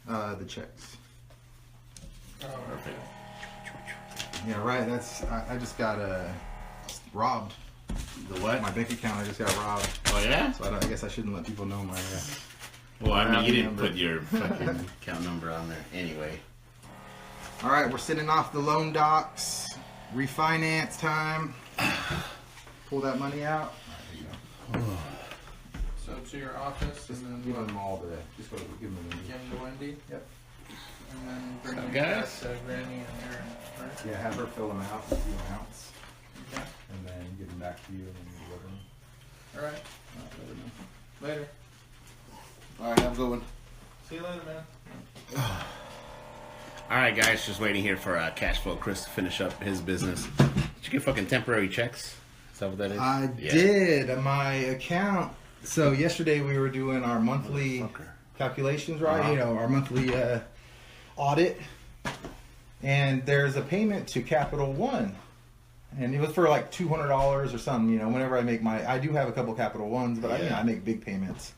The checks. Oh, perfect. Yeah, right. I just got robbed. The what? My bank account. I just got robbed. Oh yeah. So I guess I shouldn't let people know my. Well, I mean, you didn't number. put your fucking account number on there anyway. All right, we're sending off the loan docs. Refinance time. Pull that money out. All right, here you go. So to your office, Just and give then them all the. Just go give them the. Kim to Wendy. Yep. And then bring What's up, them guys? back to Granny and Aaron. Right? Yeah, have her fill them out, a few amounts, Okay. and then give them back to you, and then you deliver them. All right. Later. All right, have a good one. See you later, man. All right, guys, just waiting here for CashFlow Kris to finish up his business. Did you get fucking temporary checks? Is that what that is? I did my account. So yesterday we were doing our monthly calculations, right? Uh-huh. You know, our monthly audit, and there's a payment to Capital One, and it was for like $200 or something. You know, whenever I do have a couple Capital Ones, but I make big payments.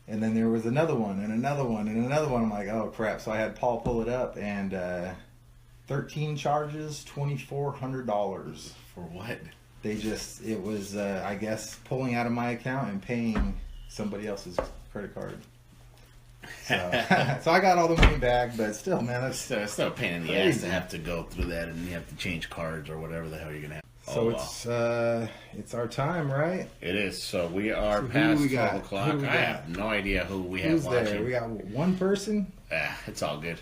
And then there was another one, and another one, and another one. I'm like, oh crap! So I had Paul pull it up, and 13 charges, $2,400. For what? It was, I guess, pulling out of my account and paying somebody else's credit card. So, so I got all the money back, but still, man, that's It's still a pain in the ass to have to go through that, and you have to change cards or whatever the hell you're gonna have. so it's our time, right? It is. So we are So who past we 12 got? o'clock. Who we I got? have no idea who we have Who's watching. there? We got one person. It's all good.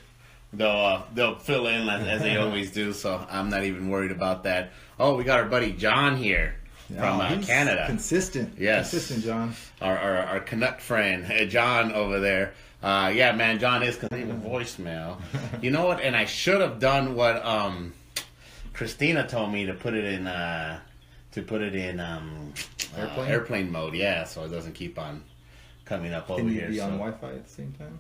They'll fill in as they always do, so I'm not even worried about that. Oh, we got our buddy John here from He's Canada. Consistent. Yes. Consistent, John. Our Canuck friend, John over there. Yeah, man, John is leave a voicemail. You know what? And I should have done what Christina told me to put it in airplane mode. Yeah, so it doesn't keep on coming up over Can you here. be on Wi-Fi at the same time?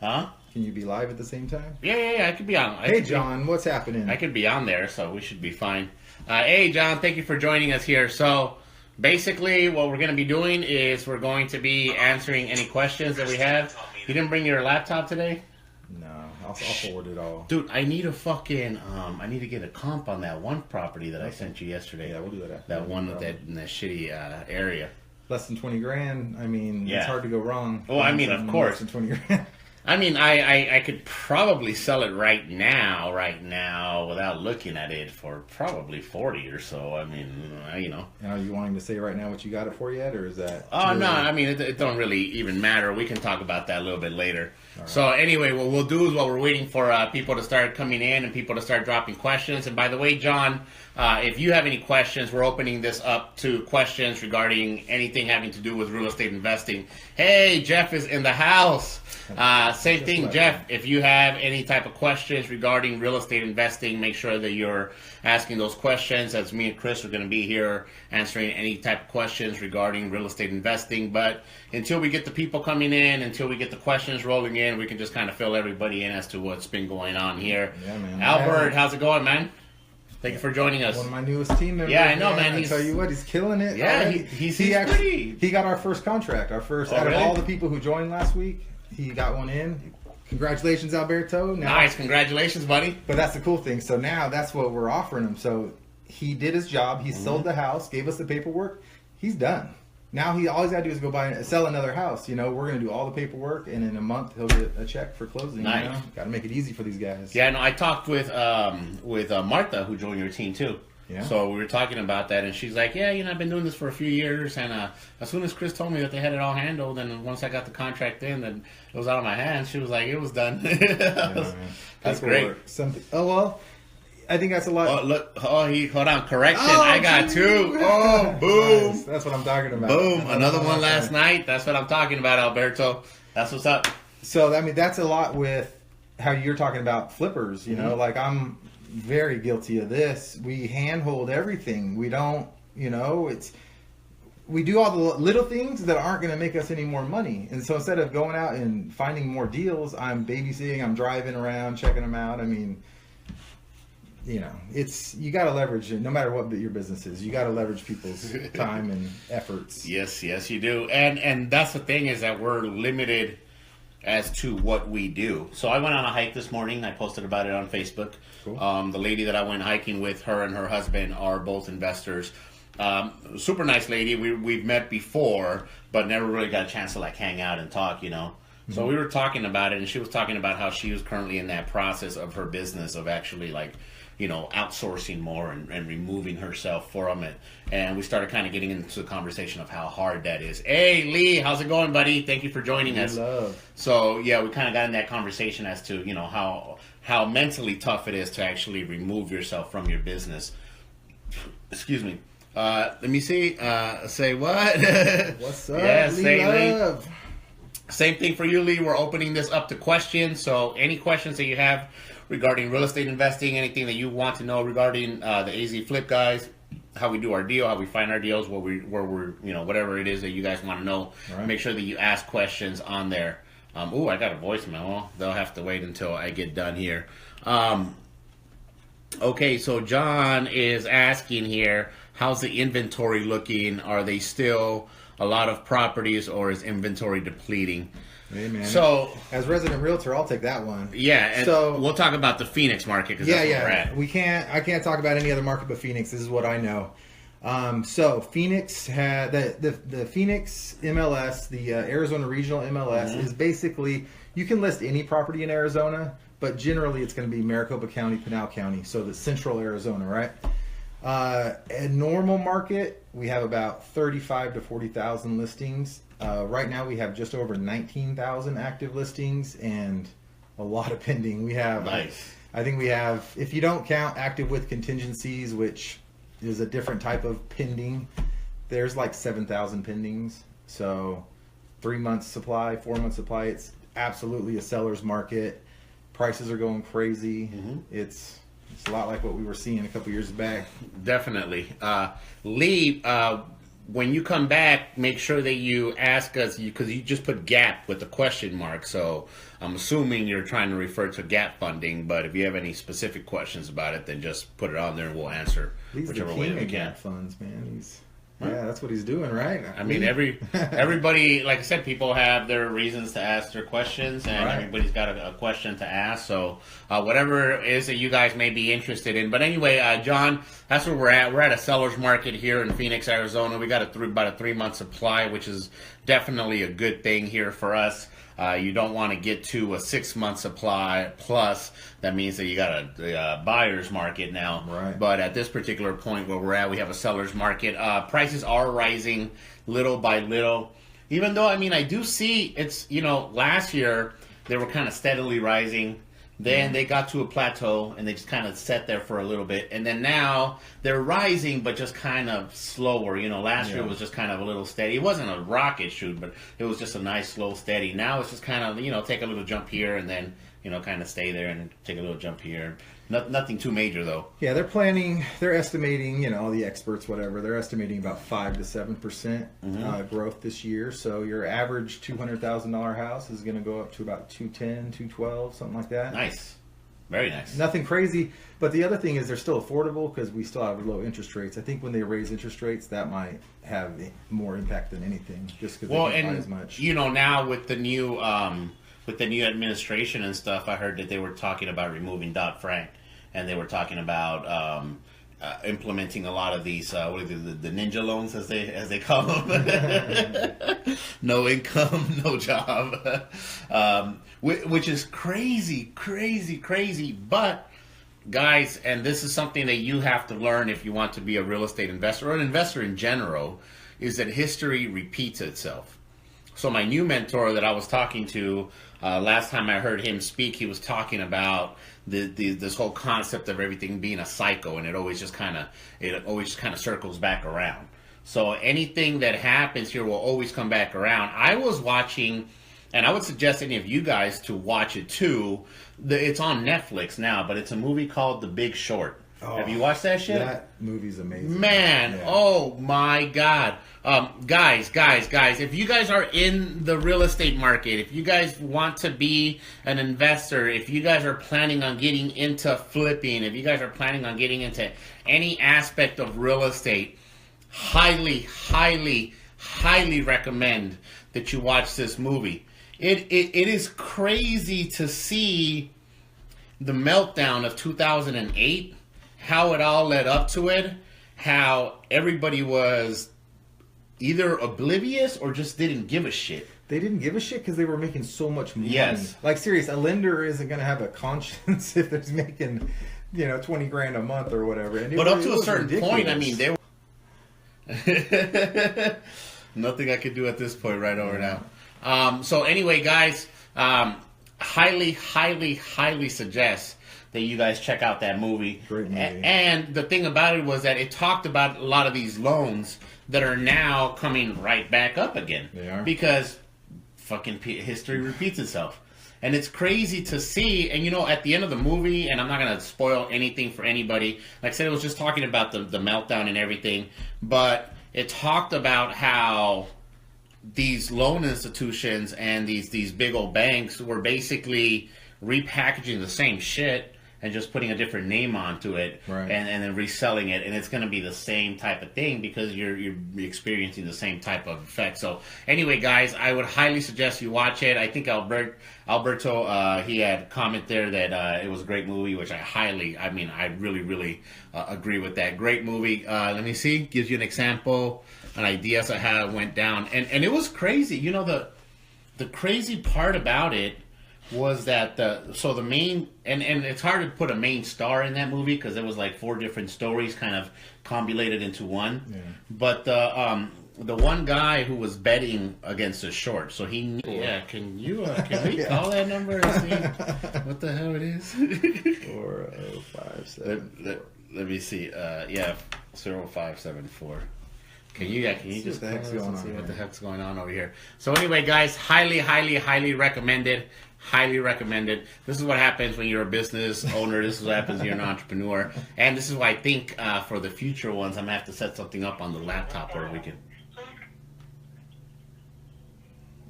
Huh? Can you be live at the same time? Yeah, I could be on. Hey, John, what's happening? I could be on there, so we should be fine. Hey, John, thank you for joining us here. So, basically, what we're going to be doing is we're going to be answering any questions that we have. You didn't bring your laptop today? No, I'll forward it all. Dude, I need a fucking, I need to get a comp on that one property that I sent you yesterday. Yeah, we'll do that after. That one with that in that shitty area. Less than 20 grand. I mean, Yeah. it's hard to go wrong. Oh, I mean, of course. Less than 20 grand. I mean, I could probably sell it right now, without looking at it for probably 40 or so. I mean, you know. Are you wanting to say right now what you got it for yet, or is that? Oh, no, I mean, it don't really even matter. We can talk about that a little bit later. Right. So anyway, what we'll do is while we're waiting for people to start coming in and people to start dropping questions. And by the way, John, if you have any questions, we're opening this up to questions regarding anything having to do with real estate investing. Hey, Jeff is in the house. Same thing, Jeff. If you have any type of questions regarding real estate investing, make sure that you're asking those questions, as me and Kris are going to be here answering any type of questions regarding real estate investing. But until we get the people coming in, until we get the questions rolling in, we can just kind of fill everybody in as to what's been going on here. Yeah, man. Albert, how's it going, man? Thank you for joining us. One of my newest team members. Yeah, I know, man. I tell you what, he's killing it. Yeah, he got our first contract. Out really? of all the people who joined last week, he got one in. Congratulations, Alberto. Nice, congratulations, buddy. But that's the cool thing. So now that's what we're offering him. So he did his job. He sold the house, gave us the paperwork. He's done. Now all he's got to do is go sell another house. You know, we're going to do all the paperwork, and in a month he'll get a check for closing. Nice. You know? Got to make it easy for these guys. Yeah, no, I talked with Martha, who joined your team too. Yeah. So we were talking about that, and she's like, yeah, you know, I've been doing this for a few years, and as soon as Kris told me that they had it all handled, and once I got the contract in, then it was out of my hands, she was like, it was done. That's great. I think that's a lot. Oh, look. Oh, hold on. Correction. I got two. Oh, boom. Nice. That's what I'm talking about. Boom. Another one last night. That's what I'm talking about, Alberto. That's what's up. So, I mean, that's a lot with how you're talking about flippers. You know, like I'm very guilty of this. We handhold everything. We don't, you know, we do all the little things that aren't going to make us any more money. And so instead of going out and finding more deals, I'm babysitting, I'm driving around, checking them out. I mean, you know, you got to leverage it no matter what your business is. You got to leverage people's time and efforts. Yes, you do. And that's the thing, is that we're limited as to what we do. So I went on a hike this morning. I posted about it on Facebook. Cool. The lady that I went hiking with, her and her husband are both investors. Super nice lady. We've met before, but never really got a chance to like hang out and talk, you know. Mm-hmm. So we were talking about it, and she was talking about how she was currently in that process of her business of actually like, you know, outsourcing more and removing herself from it. And we started kind of getting into the conversation of how hard that is. Hey, Lee, how's it going, buddy? Thank you for joining us. Love. So, yeah, we kind of got in that conversation as to, you know, how mentally tough it is to actually remove yourself from your business. Excuse me. Let me see. Say what? What's up, yeah, Lee Love? Same thing for you, Lee. We're opening this up to questions. So any questions that you have regarding real estate investing, anything that you want to know regarding the AZ Flip guys, how we do our deal, how we find our deals, where we're, you know, whatever it is that you guys want to know, right. Make sure that you ask questions on there. I got a voicemail. Well, they'll have to wait until I get done here. Okay, so John is asking here, how's the inventory looking? Are they still a lot of properties, or is inventory depleting? Hey, man. So, as resident realtor, I'll take that one. Yeah, and so we'll talk about the Phoenix market because that's where we're at. I can't talk about any other market but Phoenix. This is what I know. So Phoenix had the Phoenix MLS, the Arizona Regional MLS, is basically, you can list any property in Arizona, but generally it's going to be Maricopa County, Pinal County, so the central Arizona, right? A normal market, we have about 35 to 40,000 listings. Right now we have just over 19,000 active listings and a lot of pending. We have, nice. I think we have, if you don't count active with contingencies, which is a different type of pending, there's like 7,000 pendings. So 3 months supply, 4 months supply, it's absolutely a seller's market. Prices are going crazy. Mm-hmm. It's a lot like what we were seeing a couple years back. Definitely. Lee, when you come back, make sure that you ask us, because you just put gap with the question mark. So I'm assuming you're trying to refer to gap funding, but if you have any specific questions about it, then just put it on there and we'll answer whichever way we can. Gap funds, man. Yeah, that's what he's doing, right? I mean, everybody, like I said, people have their reasons to ask their questions, and everybody's got a question to ask. So whatever it is that you guys may be interested in. But anyway, John, that's where we're at. We're at a seller's market here in Phoenix, Arizona. We got about a 3 month supply, which is definitely a good thing here for us. You don't want to get to a 6 month supply plus. That means that you got a buyer's market now. Right. But at this particular point where we're at, we have a seller's market. Prices are rising little by little. Even though, I mean, I do see it's, you know, last year they were kind of steadily rising. Then they got to a plateau and they just kind of sat there for a little bit. And then now they're rising, but just kind of slower. You know, last year was just kind of a little steady. It wasn't a rocket shoot, but it was just a nice, slow, steady. Now it's just kind of, you know, take a little jump here and then, you know, kind of stay there and take a little jump here. Nothing too major, though. Yeah, they're estimating, you know, all the experts, whatever, they're estimating about 5 to 7% growth this year. So your average $200,000 house is going to go up to about 210, 212, something like that. Nice. Very nice. Nothing crazy. But the other thing is they're still affordable because we still have low interest rates. I think when they raise interest rates, that might have more impact than anything, just because they don't buy as much. You know, now with the new administration and stuff, I heard that they were talking about removing Dodd-Frank. And they were talking about implementing a lot of these the ninja loans, as they call them. No income, no job, which is crazy. But guys, and this is something that you have to learn if you want to be a real estate investor or an investor in general, is that history repeats itself. So my new mentor that I was talking to last time I heard him speak, he was talking about this whole concept of everything being a cycle, and it always just kind of circles back around. So anything that happens here will always come back around. I was watching, and I would suggest any of you guys to watch it too. It's on Netflix now, but it's a movie called The Big Short. Oh, have you watched that shit? That movie's amazing. Man, oh my God. Guys, if you guys are in the real estate market, if you guys want to be an investor, if you guys are planning on getting into flipping, if you guys are planning on getting into any aspect of real estate, highly recommend that you watch this movie. it is crazy to see the meltdown of 2008, how it all led up to it, how everybody was either oblivious or just didn't give a shit. They didn't give a shit because they were making so much money. Yes. Like, serious, a lender isn't going to have a conscience if they're making, 20 grand a month or whatever. And But up to a certain point, I mean, they were... Nothing I could do at this point right over now. So anyway, guys, highly suggest that you guys check out that movie. Great movie. And the thing about it was that it talked about a lot of these loans that are now coming right back up again. They are. Because fucking history repeats itself. And it's crazy to see, and at the end of the movie, and I'm not going to spoil anything for anybody, like I said, it was just talking about the meltdown and everything, but it talked about how these loan institutions and these big old banks were basically repackaging the same shit and just putting a different name onto it, right, and then reselling it, and it's going to be the same type of thing because you're experiencing the same type of effect. So anyway, guys, I would highly suggest you watch it. I think Alberto, he had comment there that it was a great movie, which I really agree with that. Great movie. Let me see. Gives you an example, an idea of how it went down, and it was crazy. The crazy part about it was that the main, and it's hard to put a main star in that movie because it was like 4 different stories kind of combulated into one. Yeah. But the one guy who was betting against the short, so he knew, can we call that number and see what the hell it is? 40574. Let me see. 0574. Can you just see what the heck's going on over here? So anyway, guys, highly recommended. Highly recommended. This is what happens when you're a business owner. This is what happens when you're an entrepreneur. And this is why I think for the future ones, I'm going to have to set something up on the laptop where we can...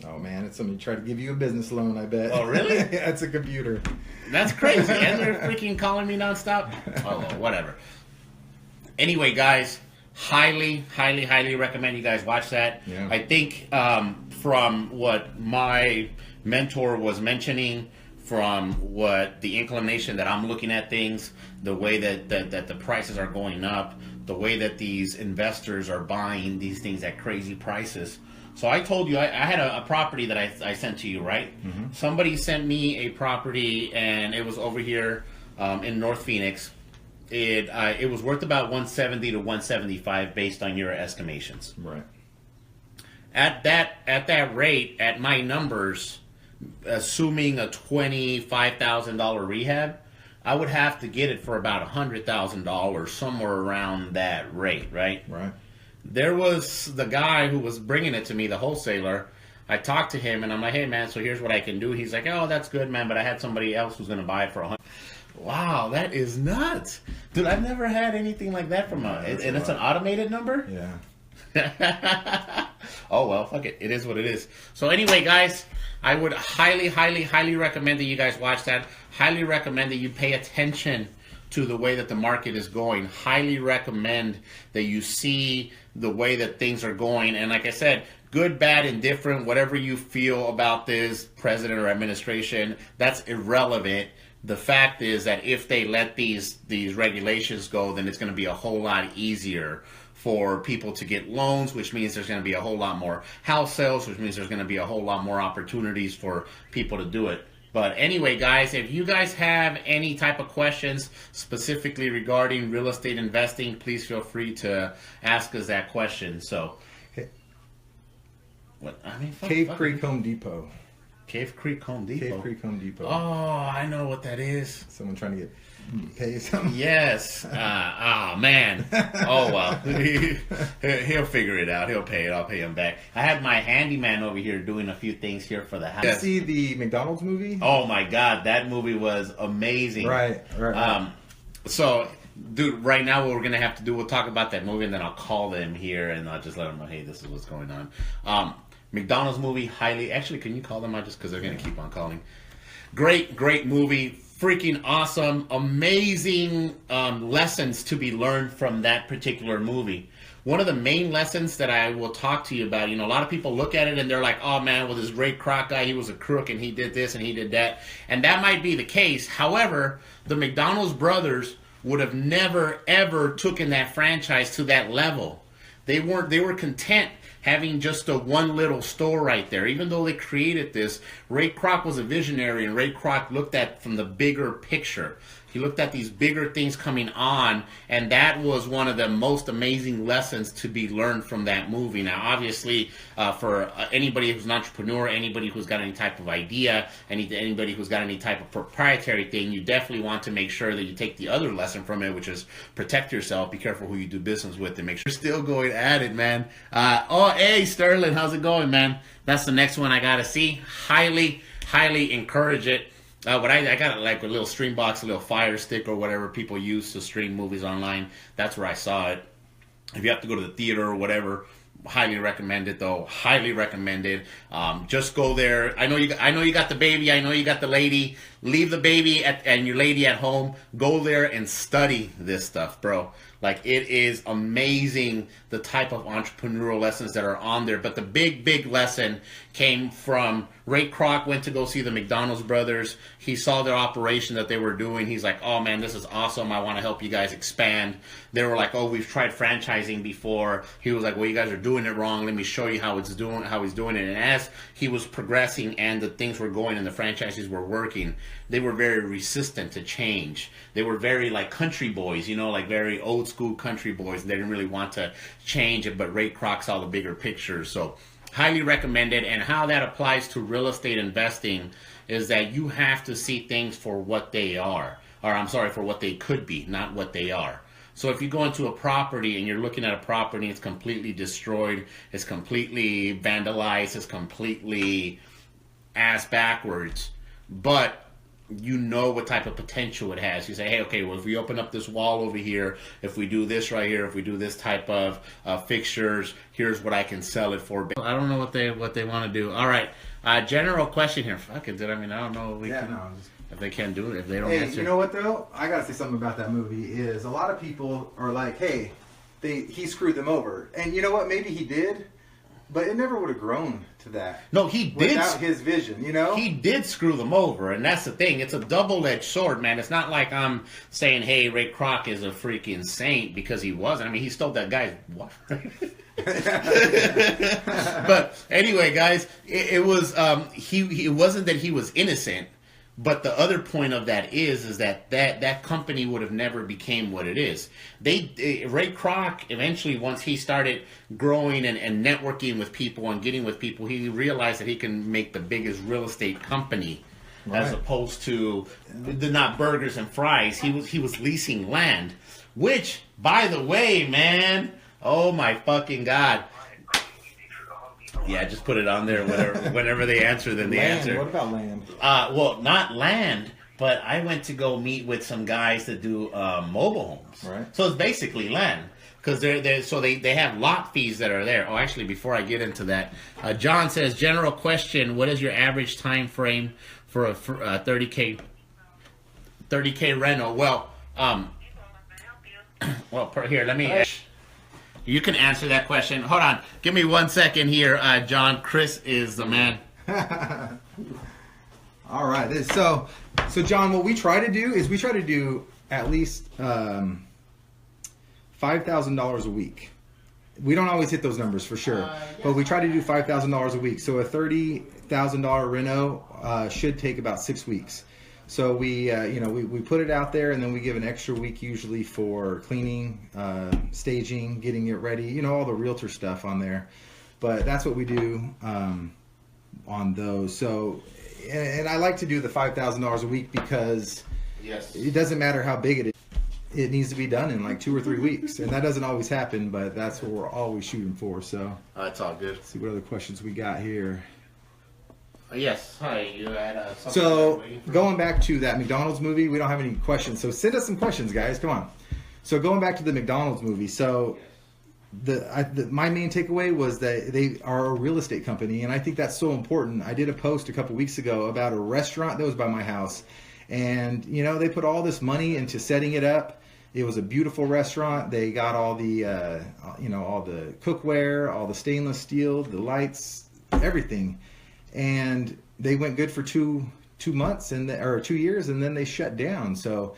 Oh, man, it's somebody trying to give you a business loan, I bet. Oh, really? Yeah, it's a computer. That's crazy. And they're freaking calling me nonstop? Oh, well, whatever. Anyway, guys, highly recommend you guys watch that. Yeah. I think from what my mentor was mentioning, from what the inclination that I'm looking at things, the way that the prices are going up, the way that these investors are buying these things at crazy prices. So I told you I had a property that I sent to you, right? Mm-hmm. Somebody sent me a property, and it was over here in North Phoenix. It was worth about 170 to 175 based on your estimations. Right. At that rate, at my numbers, assuming a $25,000 rehab, I would have to get it for about $100,000, somewhere around that rate, right? Right. There was the guy who was bringing it to me, the wholesaler. I talked to him, and I'm like, hey, man, so here's what I can do. He's like, oh, that's good, man, but I had somebody else who's going to buy it for $100,000. Wow, that is nuts. Dude, I've never had anything like that from and it's an automated number? Yeah. Oh, well, fuck it. It is what it is. So anyway, guys, I would highly recommend that you guys watch that. Highly recommend that you pay attention to the way that the market is going. Highly recommend that you see the way that things are going. And like I said, good, bad, indifferent, whatever you feel about this president or administration, that's irrelevant. The fact is that if they let these regulations go, then it's going to be a whole lot easier for people to get loans, which means there's going to be a whole lot more house sales, which means there's going to be a whole lot more opportunities for people to do it. But anyway, guys, if you guys have any type of questions specifically regarding real estate investing, please feel free to ask us that question. So, Cave Creek Home Depot. Cave Creek Home Depot. Cave Creek Home Depot. Oh, I know what that is. Someone trying to pay something. Yes. Man. Oh well. He'll figure it out. He'll pay it. I'll pay him back. I had my handyman over here doing a few things here for the house. Did you see the McDonald's movie? Oh my God, that movie was amazing. Right. So, dude, right now what we're gonna have to do, we'll talk about that movie, and then I'll call them here and I'll just let them know, hey, this is what's going on. McDonald's movie, actually, can you call them out just because they're going to keep on calling? Great movie. Freaking awesome. Amazing lessons to be learned from that particular movie. one of the main lessons that I will talk to you about, a lot of people look at it and they're like, oh man, well, this Ray Kroc guy, he was a crook and he did this and he did that. And that might be the case. However, the McDonald's brothers would have never, ever taken that franchise to that level. They were content having just a one little store right there. Even though they created this, Ray Kroc was a visionary, and Ray Kroc looked at from the bigger picture. He looked at these bigger things coming on, and that was one of the most amazing lessons to be learned from that movie. Now, obviously, for anybody who's an entrepreneur, anybody who's got any type of idea, anybody who's got any type of proprietary thing, you definitely want to make sure that you take the other lesson from it, which is protect yourself, be careful who you do business with, and make sure you're still going at it, man. Hey, Sterling, how's it going, man? That's the next one I got to see. Highly, highly encourage it. But I got like a little stream box, a little Fire Stick or whatever people use to stream movies online. That's where I saw it. If you have to go to the theater or whatever, highly recommend it though. Highly recommended. Just go there. I know you got the baby. I know you got the lady. Leave the baby and your lady at home. Go there and study this stuff, bro. Like, it is amazing the type of entrepreneurial lessons that are on there. But the big lesson came from Ray Kroc went to go see the McDonald's brothers. He saw their operation that they were doing. He's like, oh man, this is awesome. I want to help you guys expand. They were like, oh, we've tried franchising before. He was like, well, you guys are doing it wrong. Let me show you how he's doing it. And as he was progressing and the things were going and the franchises were working, they were very resistant to change. They were very like country boys, like very old school country boys. They didn't really want to change it, but Ray Kroc saw the bigger picture. So highly recommended. And how that applies to real estate investing is that you have to see things for what they are. Or I'm sorry, for what they could be, not what they are. So if you go into a property and you're looking at a property, it's completely destroyed, it's completely vandalized, it's completely ass backwards, but you know what type of potential it has. You say, hey, okay, well, if we open up this wall over here, if we do this right here, if we do this type of fixtures, here's what I can sell it for. I don't know what they want to do. All right, general question here. Fuck it, I don't know if they can't do it, if they don't answer. You know what though? I gotta say something about that movie. Is a lot of people are like, hey, he screwed them over, and you know what? Maybe he did. But it never would have grown to that. No, he did. Without his vision, He did screw them over, and that's the thing. It's a double-edged sword, man. It's not like I'm saying, hey, Ray Kroc is a freaking saint, because he wasn't. He stole that guy's wife. But anyway, guys, it was it wasn't that he was innocent. But the other point of that is that company would have never became what it is. Ray Kroc, eventually, once he started growing and networking with people and getting with people, he realized that he can make the biggest real estate company, right, as opposed to not burgers and fries. He was leasing land, which, by the way, man, oh my fucking God. Yeah, just put it on there whenever they answer, then they answer. What about land? Well, not land, but I went to go meet with some guys that do mobile homes. Right. So it's basically land. Because they have lot fees that are there. Oh, actually, before I get into that, John says, general question, what is your average time frame for a 30K rental? Well, here, let me... You can answer that question. Hold on. Give me 1 second here, John. Kris is the man. All right. So John, what we try to do is at least $5,000 a week. We don't always hit those numbers for sure, but we try to do $5,000 a week. So a $30,000 reno should take about 6 weeks. So we put it out there, and then we give an extra week usually for cleaning, staging, getting it ready, all the realtor stuff on there. But that's what we do on those. So, and I like to do the $5,000 a week because it doesn't matter how big it is. It needs to be done in like 2 or 3 weeks, and that doesn't always happen, but that's what we're always shooting for. So that's all good. Let's see what other questions we got here. Yes. Hi. You had something. So going back to that McDonald's movie, we don't have any questions. So send us some questions, guys. Come on. So going back to the McDonald's movie, so my main takeaway was that they are a real estate company, and I think that's so important. I did a post a couple weeks ago about a restaurant that was by my house, and they put all this money into setting it up, It was a beautiful restaurant. They got all the, all the cookware, all the stainless steel, the lights, everything. And they went good for two months or 2 years, and then they shut down. So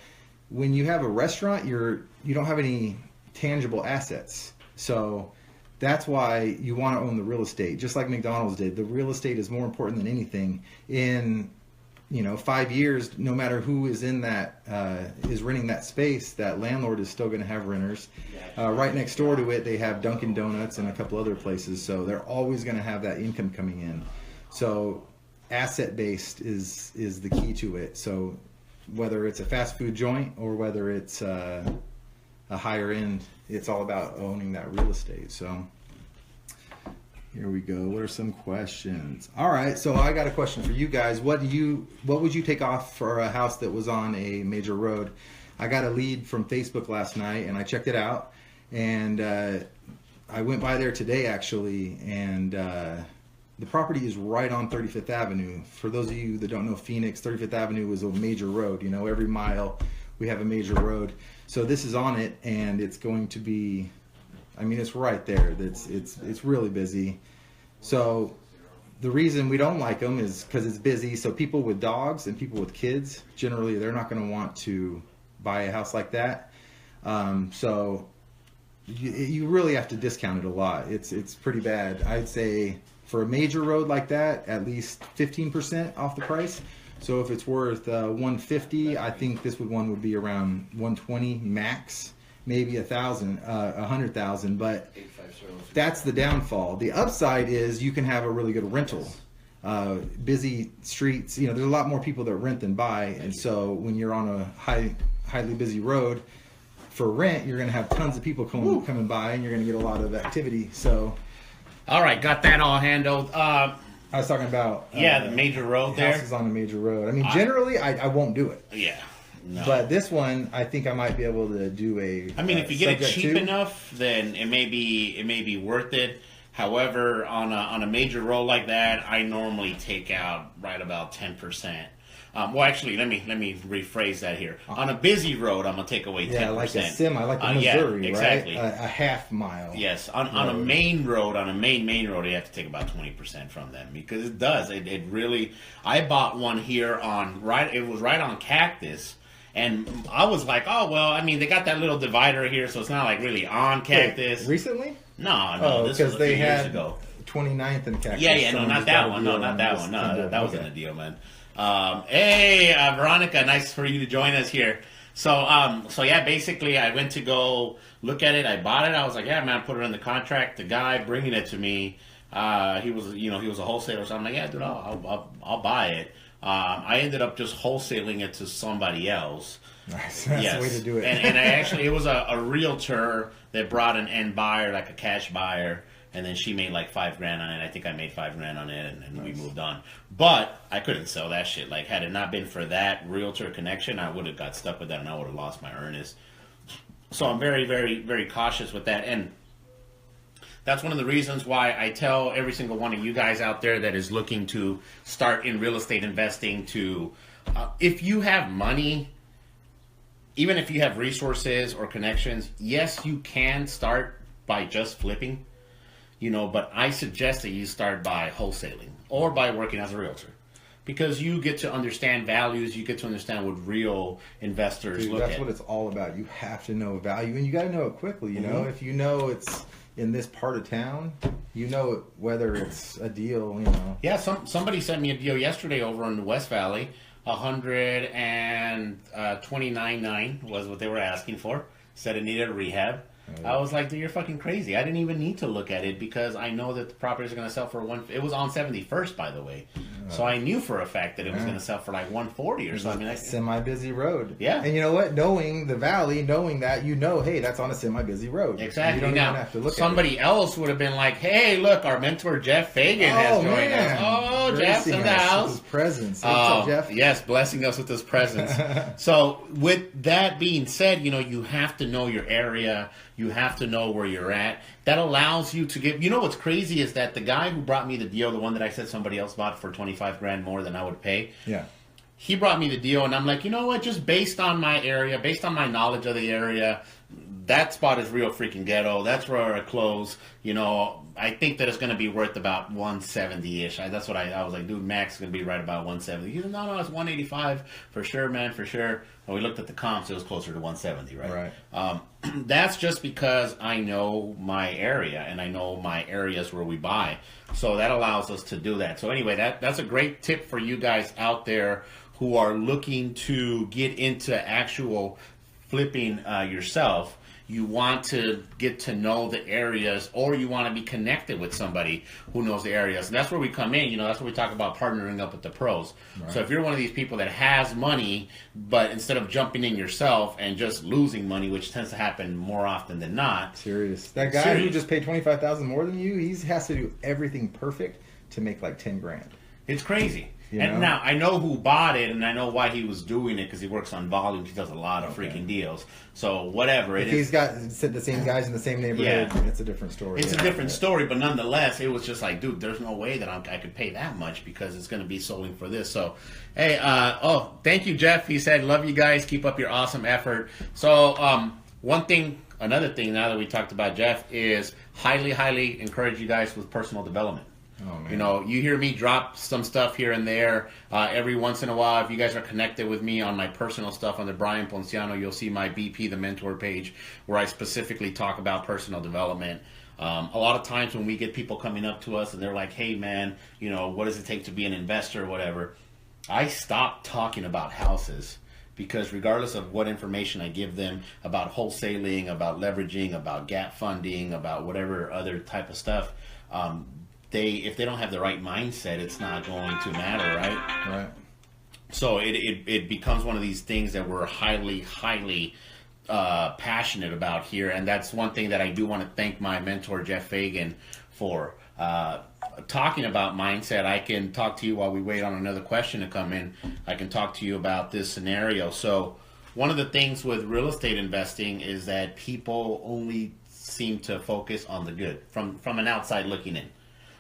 when you have a restaurant, you don't have any tangible assets. So that's why you want to own the real estate, just like McDonald's did. The real estate is more important than anything. In 5 years, no matter who is in that is renting that space, that landlord is still going to have renters. Right next door to it, they have Dunkin' Donuts and a couple other places, so they're always going to have that income coming in. So asset based is the key to it. So whether it's a fast food joint or whether it's a higher end, it's all about owning that real estate. So here we go. What are some questions? All right, so I got a question for you guys. What would you take off for a house that was on a major road? I got a lead from Facebook last night, and I checked it out. And I went by there today, actually, and the property is right on 35th Avenue. For those of you that don't know Phoenix, 35th Avenue is a major road. Every mile we have a major road. So this is on it, and it's going to be, it's right there. It's really busy. So the reason we don't like them is because it's busy. So people with dogs and people with kids, generally, they're not going to want to buy a house like that. So you really have to discount it a lot. It's pretty bad. I'd say for a major road like that, at least 15% off the price. So if it's worth $150, I think this one would be around $120 max, maybe $100,000. But that's the downfall. The upside is you can have a really good rental. Busy streets, there's a lot more people that rent than buy, and so when you're on a highly busy road for rent, you're going to have tons of people coming by, and you're going to get a lot of activity. So, all right, got that all handled. I was talking about the major road there. Houses on a major road. Generally, I won't do it. Yeah. No. But this one, I think I might be able to do a. If you get it cheap enough, then it may be worth it. However, on a major road like that, I normally take out right about 10%. Well, actually, let me rephrase that here. On a busy road, I'm gonna take away 10%. Yeah, like a semi, like the Missouri, exactly. Right? A half mile. Yes, on a main road, main road, you have to take about 20% from them because it does. It really. I bought one here It was right on Cactus. And I was like, oh, well, they got that little divider here, so it's not like really on Cactus. Wait, recently? No, this was a few years ago. 29th and Cactus. Yeah, no, not that one. No, not that one. No, that wasn't a deal, man. Hey, Veronica, nice for you to join us here. So yeah, basically, I went to go look at it. I bought it. I was like, yeah, man, put it in the contract. The guy bringing it to me, he was a wholesaler. So I'm like, yeah, dude, I'll buy it. I ended up just wholesaling it to somebody else. Nice. That's the way to do it. and it was a realtor that brought an end buyer, like a cash buyer, and then she made like $5,000 on it. I think I made $5,000 on it, and nice. We moved on. But I couldn't sell that shit. Like, had it not been for that realtor connection, I would have got stuck with that, and I would have lost my earnest. So I'm very, very, very cautious with that, and that's one of the reasons why I tell every single one of you guys out there that is looking to start in real estate investing to, if you have money, even if you have resources or connections, yes, you can start by just flipping, but I suggest that you start by wholesaling or by working as a realtor. Because you get to understand values, you get to understand what real investors look at. That's what it's all about. You have to know value, and you got to know it quickly. Mm-hmm. If you know it's in this part of town, whether it's a deal. Yeah, somebody sent me a deal yesterday over in the West Valley. 129.9 was what they were asking for. Said it needed a rehab. I was like, dude, you're fucking crazy. I didn't even need to look at it because I know that the properties are going to sell for It was on 71st, by the way. So I knew for a fact that it was going to sell for like 140 or something. Like a semi-busy road. Yeah. And you know what? Knowing the valley, knowing that, hey, that's on a semi-busy road. Exactly. You don't even have to look somebody else would have been like, hey, look, our mentor Jeff Fagan has joined us. Oh, Jeff's in the house. With his presence. What's up, Jeff? Yes, blessing us with his presence. So with that being said, you have to know your area. You have to know where you're at. That allows you to give. What's crazy is that the guy who brought me the deal, the one that I said somebody else bought for $25,000 more than I would pay. Yeah. he brought me the deal, and I'm like, you know what? Just based on my area, based on my knowledge of the area, that spot is real freaking ghetto. That's where I close. You know, I think that it's going to be worth about 170-ish. That's what I was like, dude, max is going to be right about 170. He said, no, it's 185 for sure, man, for sure. When we looked at the comps, it was closer to 170, right? Right. That's just because I know my area, and I know my areas where we buy. So that allows us to do that. So anyway, that's a great tip for you guys out there who are looking to get into actual flipping yourself. You want to get to know the areas, or you want to be connected with somebody who knows the areas. And that's where we come in. You know, that's where we talk about partnering up with the pros. Right. So if you're one of these people that has money, but instead of jumping in yourself and just losing money, which tends to happen more often than not. Serious. That guy who just paid $25,000 more than you, he has to do everything perfect to make like 10 grand. It's crazy. You and know? now I know who bought it, and I know why he was doing it, because he works on volume. He does a lot of freaking deals. So whatever it is, he's got the same guys in the same neighborhood, yeah, it's a different story. It's a different story, but nonetheless, it was just like, dude, there's no way that I could pay that much, because it's going to be sold for this. So, hey, thank you, Jeff. He said, love you guys. Keep up your awesome effort. So, another thing now that we talked about Jeff is highly encourage you guys with personal development. Oh, man. You know, you hear me drop some stuff here and there every once in a while. If you guys are connected with me on my personal stuff on the Brian Ponciano, you'll see my BP the Mentor page where I specifically talk about personal development. A lot of times when we get people coming up to us and they're like, hey, man, you know, what does it take to be an investor or whatever, I stop talking about houses. Because regardless of what information I give them about wholesaling, about leveraging, about gap funding, about whatever other type of stuff, if they don't have the right mindset, it's not going to matter, right? Right. So it becomes one of these things that we're highly passionate about here, and that's one thing that I do want to thank my mentor Jeff Fagan for. Talking about mindset, I can talk to you while we wait on another question to come in. I can talk to you about this scenario. So one of the things with real estate investing is that people only seem to focus on the good from an outside looking in.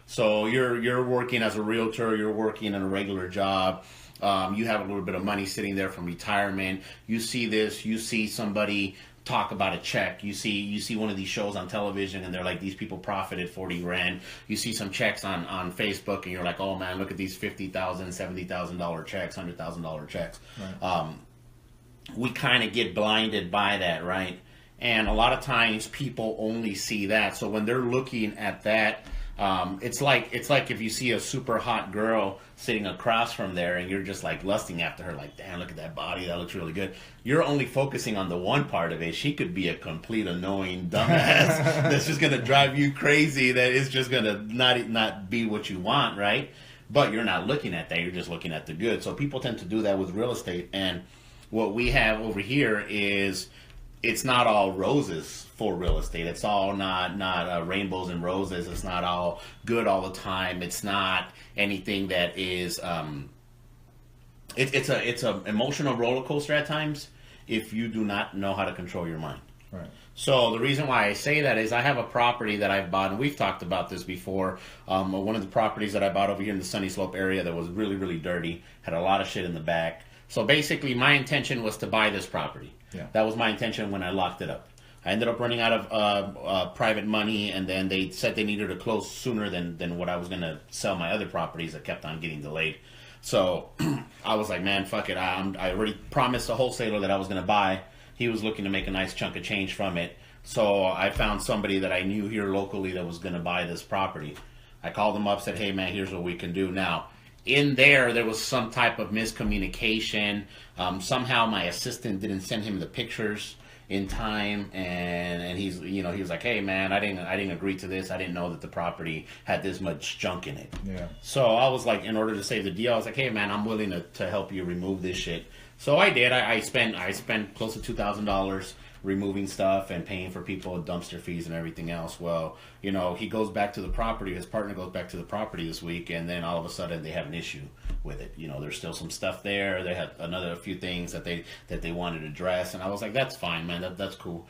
So you're working as a realtor, you're working in a regular job, you have a little bit of money sitting there from retirement. You see this, you see somebody talk about a check. You see one of these shows on television and they're like, these people profited 40 grand. You see some checks on Facebook and you're like, oh man, look at these $50,000, $70,000 checks, $100,000 checks. Right. We kind of get blinded by that, right? And a lot of times people only see that. So when they're looking at that, it's like if you see a super hot girl sitting across from there and you're just like lusting after her, like, damn, look at that body, that looks really good. You're only focusing on the one part of it. She could be a complete annoying dumbass that's just gonna drive you crazy, that is just gonna not be what you want, right? But you're not looking at that, you're just looking at the good. So people tend to do that with real estate, and what we have over here is it's not all roses for real estate. It's all not rainbows and roses. It's not all good all the time. It's not anything that is. It's a emotional roller coaster at times if you do not know how to control your mind. Right. So the reason why I say that is I have a property that I've bought, and we've talked about this before. One of the properties that I bought over here in the Sunny Slope area that was really dirty, had a lot of shit in the back. So basically, my intention was to buy this property. Yeah. That was my intention when I locked it up. I ended up running out of private money, and then they said they needed to close sooner than what I was going to sell my other properties that kept on getting delayed. So I was like, man, fuck it. I already promised a wholesaler that I was going to buy. He was looking to make a nice chunk of change from it. So I found somebody that I knew here locally that was going to buy this property. I called them up, said, hey, man, here's what we can do now. In there was some type of miscommunication. Somehow my assistant didn't send him the pictures in time, and he was like, hey man, I didn't agree to this. I didn't know that the property had this much junk in it. Yeah. So I was like, in order to save the deal, I was like, hey man, I'm willing to help you remove this shit. So I did. I spent close to $2,000 removing stuff and paying for people dumpster fees and everything else. Well, he goes back to the property. His partner goes back to the property this week, and then all of a sudden they have an issue with it. You know, there's still some stuff there. They had a few things that they wanted to address, and I was like, that's fine, man. That's cool.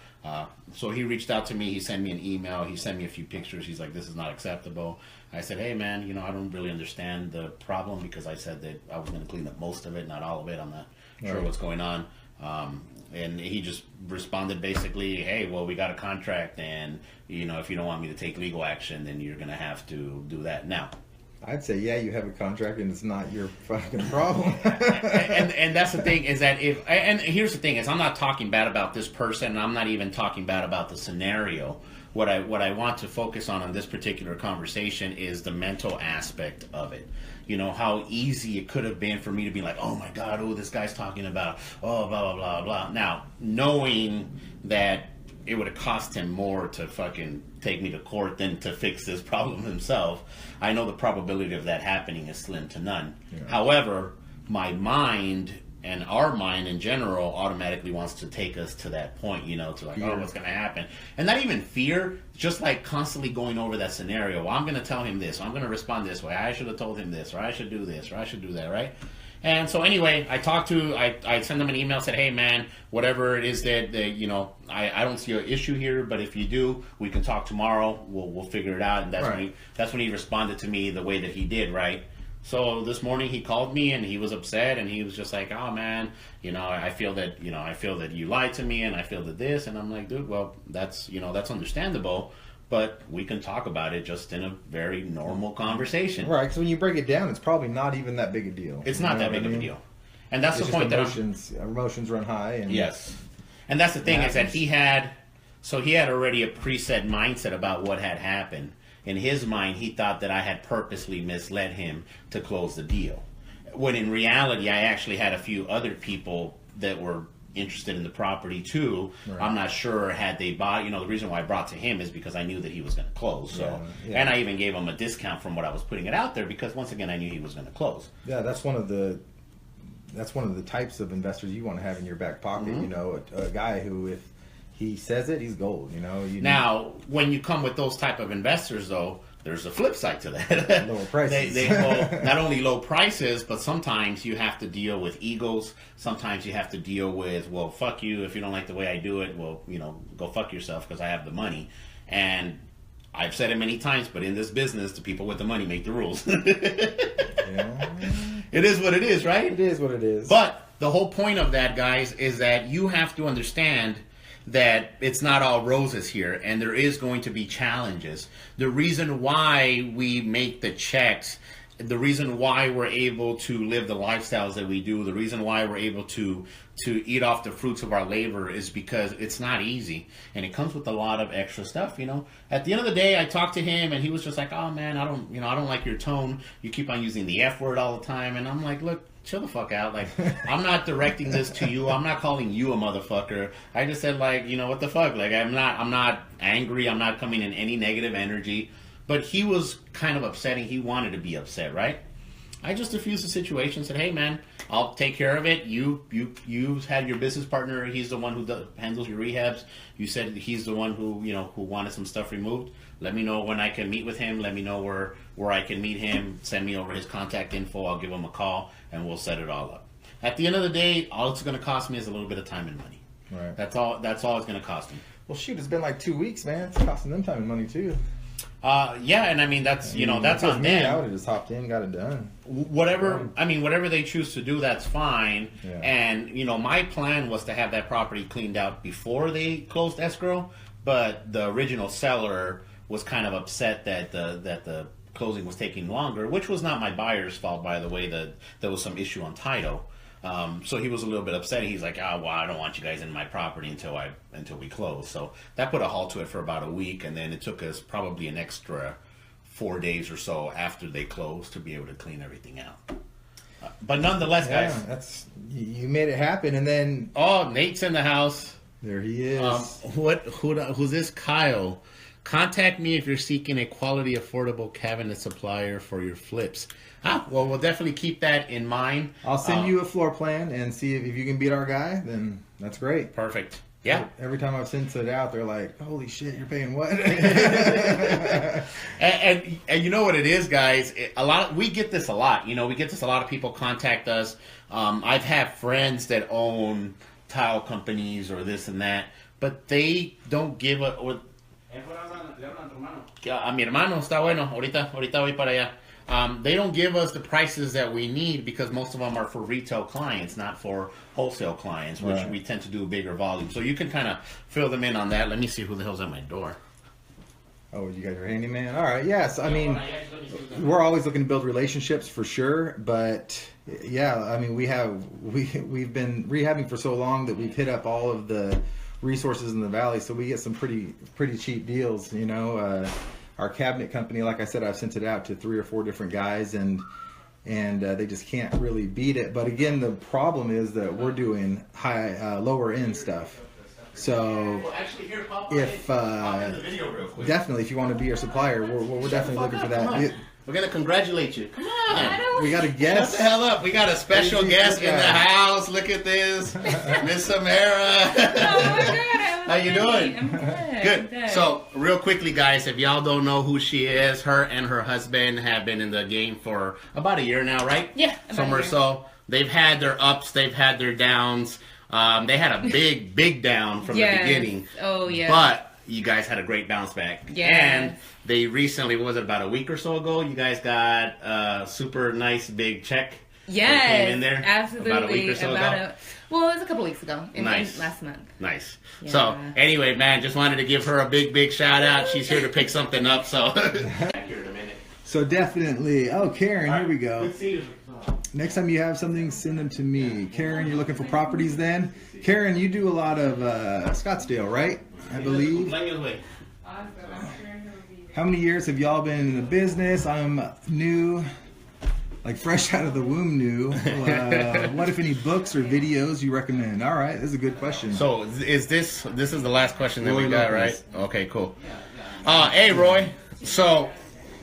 So he reached out to me. He sent me an email. He sent me a few pictures. He's like, this is not acceptable. I said, hey, man, you know, I don't really understand the problem, because I said that I was going to clean up most of it, not all of it. I'm not sure what's going on. And he just responded basically, hey, well, we got a contract, and, you know, if you don't want me to take legal action, then you're going to have to do that now. I'd say, yeah, you have a contract and it's not your fucking problem. and that's the thing, is that and here's the thing, is I'm not talking bad about this person, and I'm not even talking bad about the scenario. What I want to focus on this particular conversation is the mental aspect of it. You know, how easy it could have been for me to be like, oh my God, this guy's talking about, blah, blah, blah, blah. Now, knowing that it would have cost him more to fucking take me to court than to fix this problem himself, I know the probability of that happening is slim to none. Yeah. However, my mind and our mind in general automatically wants to take us to that point, you know, to like, oh, what's going to happen? And not even fear, just like constantly going over that scenario. Well, I'm going to tell him this, or I'm going to respond this way. I should have told him this, or I should do this, or I should do that, right? And so anyway, I sent them an email, said, hey, man, whatever it is that you know, I don't see an issue here, but if you do, we can talk tomorrow. We'll figure it out. And that's when he responded to me the way that he did, right? So this morning he called me and he was upset, and he was just like, oh man, you know, I feel that you lied to me, and I feel that this, and I'm like, dude, well, that's understandable, but we can talk about it just in a very normal conversation. Right, because when you break it down, it's probably not even that big a deal. It's not that big of a deal. And that's the point that emotions run high. And yes. And that's the thing, is that he had already a preset mindset about what had happened. In his mind, he thought that I had purposely misled him to close the deal. When in reality, I actually had a few other people that were interested in the property too. Right. I'm not sure had they bought. You know, the reason why I brought to him is because I knew that he was going to close. So, and I even gave him a discount from what I was putting it out there, because once again, I knew he was going to close. Yeah, that's one of the types of investors you want to have in your back pocket. Mm-hmm. You know, a guy who, if he says it, he's gold. You know. Now, when you come with those type of investors, though, there's a flip side to that. Lower prices. They not only low prices, but sometimes you have to deal with egos. Sometimes you have to deal with, well, fuck you. If you don't like the way I do it, well, you know, go fuck yourself, because I have the money. And I've said it many times, but in this business, the people with the money make the rules. Yeah. It is what it is, right? It is what it is. But the whole point of that, guys, is that you have to understand that it's not all roses here, and there is going to be challenges. The reason why we make the checks, the reason why we're able to live the lifestyles that we do, the reason why we're able to eat off the fruits of our labor, is because it's not easy, and it comes with a lot of extra stuff. You know, at the end of the day, I talked to him, and he was just like, "Oh man, I don't like your tone. You keep on using the F word all the time." And I'm like, "Look, chill the fuck out. Like, I'm not directing this to you. I'm not calling you a motherfucker. I just said, like, you know, what the fuck? Like, I'm not angry. I'm not coming in any negative energy." But he was kind of upsetting. He wanted to be upset, right? I just diffused the situation, said, hey, man, I'll take care of it. You had your business partner. He's the one who handles your rehabs. You said he's the one who wanted some stuff removed. Let me know when I can meet with him. Let me know where I can meet him. Send me over his contact info. I'll give him a call, and we'll set it all up. At the end of the day, all it's going to cost me is a little bit of time and money. Right. That's all it's going to cost me. Well, shoot, it's been like 2 weeks, man. It's costing them time and money, too. Yeah, and I mean, that's on them. I would have just hopped in, got it done. Whatever they choose to do, that's fine. Yeah. And, you know, my plan was to have that property cleaned out before they closed escrow, but the original seller was kind of upset that the closing was taking longer, which was not my buyer's fault, by the way. That there was some issue on title. So he was a little bit upset. He's like, well, I don't want you guys in my property until we close. So that put a halt to it for about a week, and then it took us probably an extra 4 days or so after they closed to be able to clean everything out. But nonetheless, guys, you made it happen, and then Nate's in the house. There he is. Who's this? Kyle. Contact me if you're seeking a quality, affordable cabinet supplier for your flips. Well, we'll definitely keep that in mind. I'll send you a floor plan and see if you can beat our guy, then that's great. Perfect. Yeah. Every time I've sent it out, they're like, "Holy shit, you're paying what?" and you know what it is, guys. We get this a lot. You know, we get this a lot of people contact us. I've had friends that own tile companies or this and that, but they don't give a. Or, a mi hermano está bueno. Ahorita voy para allá. They don't give us the prices that we need because most of them are for retail clients, not for wholesale clients, which we tend to do a bigger volume. So you can kind of fill them in on that. Let me see who the hell's at my door. Oh, you guys are handyman? All right, yes. I mean, we're always looking to build relationships for sure, but yeah, I mean, we've been rehabbing for so long that we've hit up all of the resources in the valley, so we get some pretty cheap deals, you know. Our cabinet company, like I said, I've sent it out to 3 or 4 different guys, and they just can't really beat it. But again, the problem is that we're doing lower end stuff. So if definitely, if you want to be our supplier, we're definitely looking for that. We're gonna congratulate you. Come on. We got a guest. Shut the hell up. We got a special guest in the house. Look at this, Miss Samara. Oh my God. How you doing? I'm Good. good. So, real quickly, guys, if y'all don't know who she is, her and her husband have been in the game for about a year now, right? Yeah. Somewhere so. They've had their ups, they've had their downs. They had a big down from the beginning. Oh, yeah. But you guys had a great bounce back. Yes. And they recently, what was it, about a week or so ago, you guys got a super nice big check. Yes, that came in there absolutely. about a week or so ago. Well, it was a couple weeks ago. Nice. Last month. Nice. Yeah. So, anyway, man, just wanted to give her a big shout out. She's here to pick something up, so. So definitely. Oh, Karen, here we go. Good to see you. Next time you have something, send them to me. Karen, you're looking for properties then? Karen, you do a lot of Scottsdale, right? I believe. How many years have y'all been in the business? I'm new, like fresh out of the womb new. What, if any, books or videos you recommend? All right, this is a good question. So is this is the last question that Roy we got, Lopez. right? Okay, cool. Hey, Roy. So.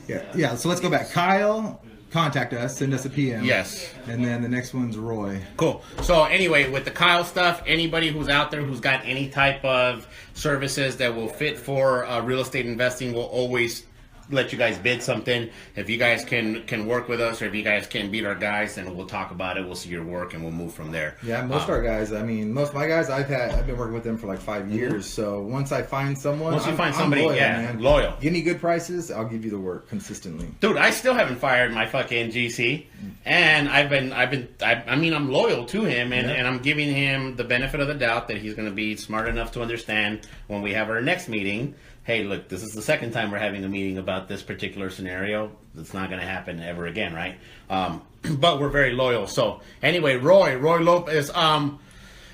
Yeah, so let's go back. Kyle, contact us, send us a PM. Yes. And then the next one's Roy. Cool. So anyway, with the Kyle stuff, anybody who's out there who's got any type of services that will fit for real estate investing will always let you guys bid something. If you guys can work with us, or if you guys can beat our guys, then we'll talk about it. We'll see your work and we'll move from there. Yeah, most of our guys. I mean, most of my guys I've been working with them for like 5 years. So once I find someone, Once you find I'm somebody, loyal, yeah, man. loyal. Give me good prices, I'll give you the work consistently. Dude, I still haven't fired my fucking GC, and I'm loyal to him, and I'm giving him the benefit of the doubt that he's going to be smart enough to understand when we have our next meeting. Hey, look, this is the second time we're having a meeting about this particular scenario. It's not going to happen ever again, right? But we're very loyal. So anyway, Roy Lopez.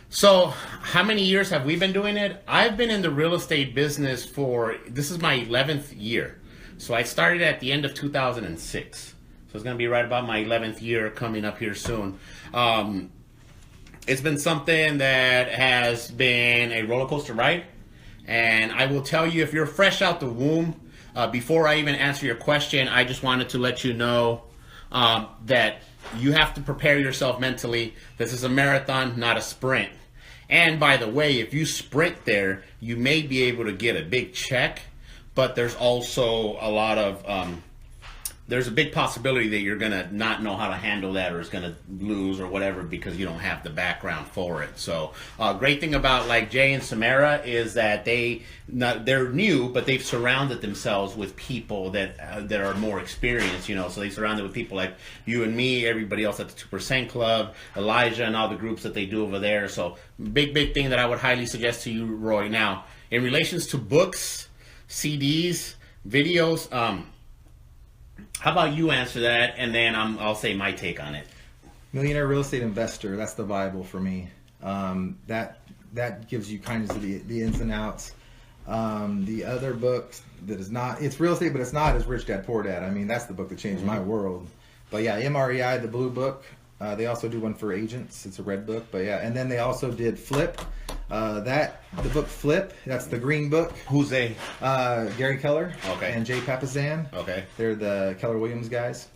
So how many years have we been doing it? I've been in the real estate business this is my 11th year. So I started at the end of 2006. So it's going to be right about my 11th year coming up here soon. It's been something that has been a roller coaster ride. And I will tell you, if you're fresh out the womb, before I even answer your question, I just wanted to let you know that you have to prepare yourself mentally. This is a marathon, not a sprint. And by the way, if you sprint there, you may be able to get a big check, but there's also a lot of there's a big possibility that you're going to not know how to handle that, or it's going to lose or whatever because you don't have the background for it. So great thing about like Jay and Samara is that they're new, but they've surrounded themselves with people that are more experienced, you know. So they surrounded with people like you and me, everybody else at the 2% Club, Elijah, and all the groups that they do over there. So big thing that I would highly suggest to you, Roy. Now, in relations to books, CDs, videos, how about you answer that, and then I'll say my take on it. Millionaire Real Estate Investor, that's the Bible for me. That gives you kind of the ins and outs. The other book that is not, it's real estate, but it's not, is Rich Dad Poor Dad. I mean, that's the book that changed my world. But yeah, MREI, the blue book. They also do one for agents. It's a red book, but yeah. And then they also did Flip. The book Flip, that's the green book. Who's they? Gary Keller. Okay. And Jay Papasan. Okay. They're the Keller Williams guys.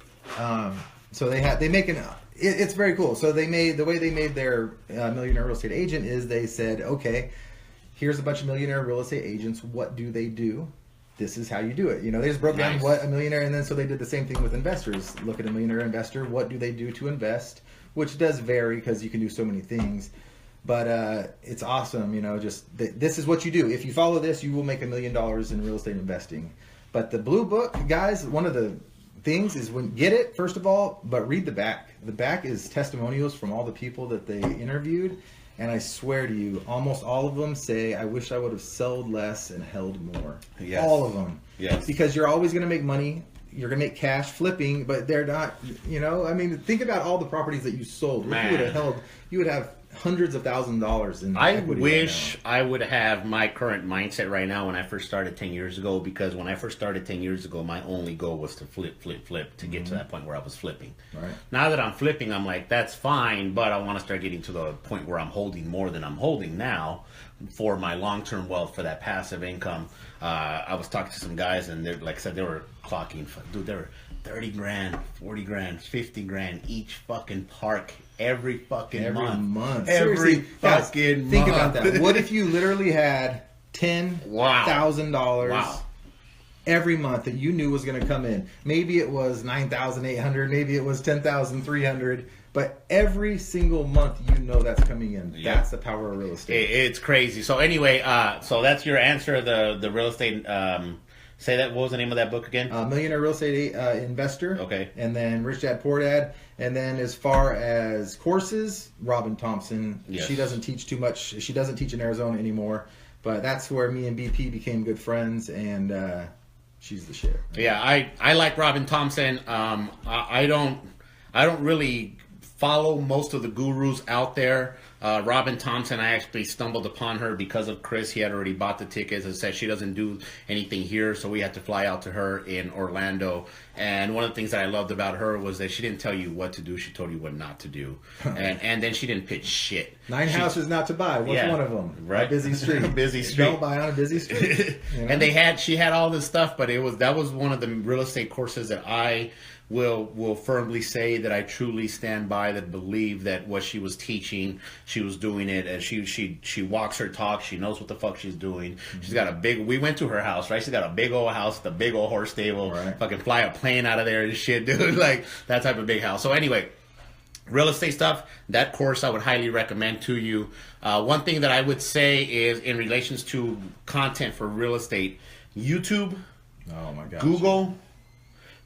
So it's very cool. So the way they made their Millionaire Real Estate Agent is they said, okay, here's a bunch of millionaire real estate agents. What do they do? This is how you do it. You know, they just broke down Nice. what a millionaire, and then so they did the same thing with investors. Look at a millionaire investor. What do they do to invest? Which does vary because you can do so many things. But it's awesome, you know, just this is what you do. If you follow this, you will make $1 million in real estate investing. But the blue book, guys, one of the things is get it, first of all, but read the back. The back is testimonials from all the people that they interviewed. And I swear to you, almost all of them say, I wish I would have sold less and held more. Yes. All of them. Yes. Because you're always going to make money. You're going to make cash flipping, but they're not, you know, I mean, think about all the properties that you sold. If you would have held, you would have hundreds of thousands of dollars in I equity wish right now. I would have my current mindset right now when I first started 10 years ago, because when I first started 10 years ago, my only goal was to flip to get to that point where I was flipping. Right. Now that I'm flipping, I'm like, that's fine, but I want to start getting to the point where I'm holding more than I'm holding now for my long-term wealth, for that passive income. I was talking to some guys, and they're, like I said, they were clocking, dude, they were 30 grand, 40 grand, 50 grand each fucking park every fucking month. Seriously, Every guys, fucking think month. about that. What if you literally had $10,000 Wow. every month that you knew was going to come in? Maybe it was 9,800, maybe it was 10,300, but every single month you know that's coming in. Yeah. That's the power of real estate. It's crazy. So anyway, so that's your answer. The real estate. Say that. What was the name of that book again? Millionaire Real Estate Investor. Okay. And then Rich Dad Poor Dad. And then as far as courses, Robin Thompson. Yes. She doesn't teach too much. She doesn't teach in Arizona anymore. But that's where me and BP became good friends, and she's the shit. Yeah, I like Robin Thompson. I don't really follow most of the gurus out there. Robin Thompson, I actually stumbled upon her because of Chris. He had already bought the tickets and said she doesn't do anything here, so we had to fly out to her in Orlando. And one of the things that I loved about her was that she didn't tell you what to do, she told you what not to do. And then she didn't pitch shit. Nine houses not to buy. What's one of them? Right. A busy street. Busy street. Don't buy on a busy street. You know? And she had all this stuff, but that was one of the real estate courses that I will firmly say that I truly stand by, that believe that what she was teaching, she was doing it, and she walks her talk. She knows what the fuck she's doing. Mm-hmm. She's got we went to her house, right? She's got a big old house, the big old horse stable, right. Fucking fly a plane out of there and shit, dude. Like that type of big house. So anyway, real estate stuff, that course I would highly recommend to you. One thing that I would say is in relations to content for real estate, YouTube, oh my gosh. Google,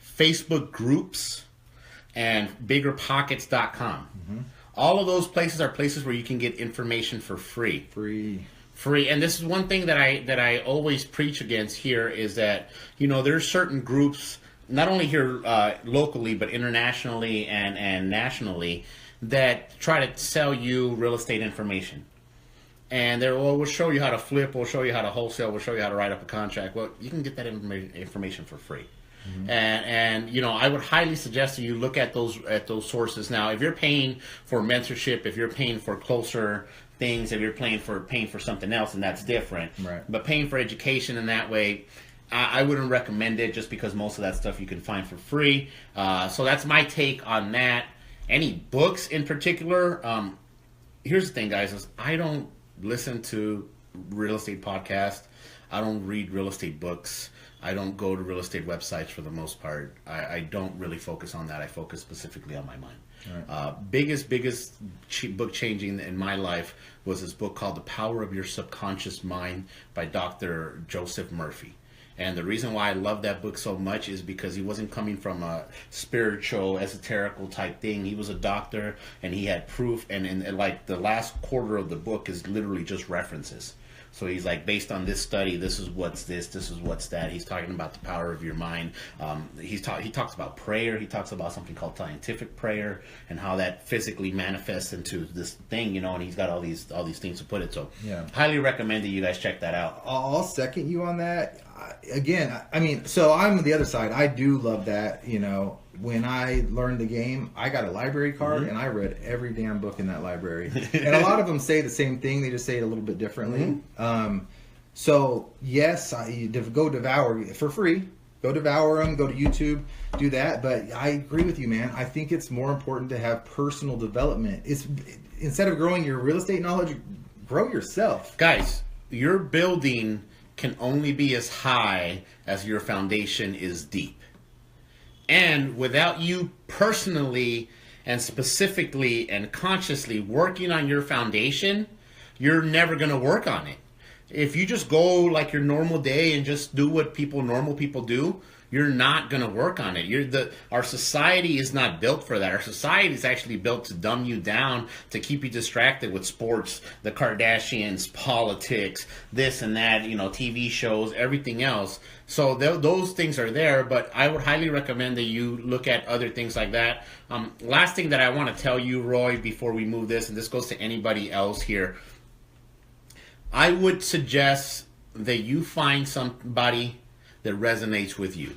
Facebook groups, and biggerpockets.com. Mm-hmm. All of those places are places where you can get information for free. Free. And this is one thing that I always preach against here is that, you know, there's certain groups, not only here locally, but internationally and nationally, that try to sell you real estate information. And we'll show you how to flip, we'll show you how to wholesale, we'll show you how to write up a contract. Well, you can get that information for free. Mm-hmm. And you know, I would highly suggest that you look at those sources. Now, if you're paying for mentorship, if you're paying for closer things, if you're paying for something else, and that's different. Right. But paying for education in that way, I wouldn't recommend it, just because most of that stuff you can find for free. So that's my take on that. Any books in particular? Here's the thing, guys: is I don't listen to real estate podcasts. I don't read real estate books. I don't go to real estate websites for the most part. I don't really focus on that. I focus specifically on my mind. Right. Biggest book changing in my life was this book called The Power of Your Subconscious Mind by Dr. Joseph Murphy. And the reason why I love that book so much is because he wasn't coming from a spiritual, esoterical type thing. He was a doctor, and he had proof. And like the last quarter of the book is literally just references. So he's like, based on this study, this is what's this is what's that. He's talking about the power of your mind. He talks about prayer. He talks about something called scientific prayer and how that physically manifests into this thing, you know. And he's got all these things to put it. So highly recommend that you guys check that out. I'll second you on that. Again, I mean, so I'm the other side. I do love that, you know. When I learned the game, I got a library card, mm-hmm. and I read every damn book in that library. And a lot of them say the same thing. They just say it a little bit differently. Mm-hmm. So, yes, go devour for free. Go devour them. Go to YouTube. Do that. But I agree with you, man. I think it's more important to have personal development. Instead of growing your real estate knowledge, grow yourself. Guys, your building can only be as high as your foundation is deep. And without you personally and specifically and consciously working on your foundation, you're never going to work on it. If you just go like your normal day and just do what normal people do, you're not going to work on it. Our society is not built for that. Our society is actually built to dumb you down, to keep you distracted with sports, the Kardashians, politics, this and that, TV shows, everything else. So those things are there, but I would highly recommend that you look at other things like that. Last thing that I want to tell you, Roy, before we move this, and this goes to anybody else here, I would suggest that you find somebody that resonates with you.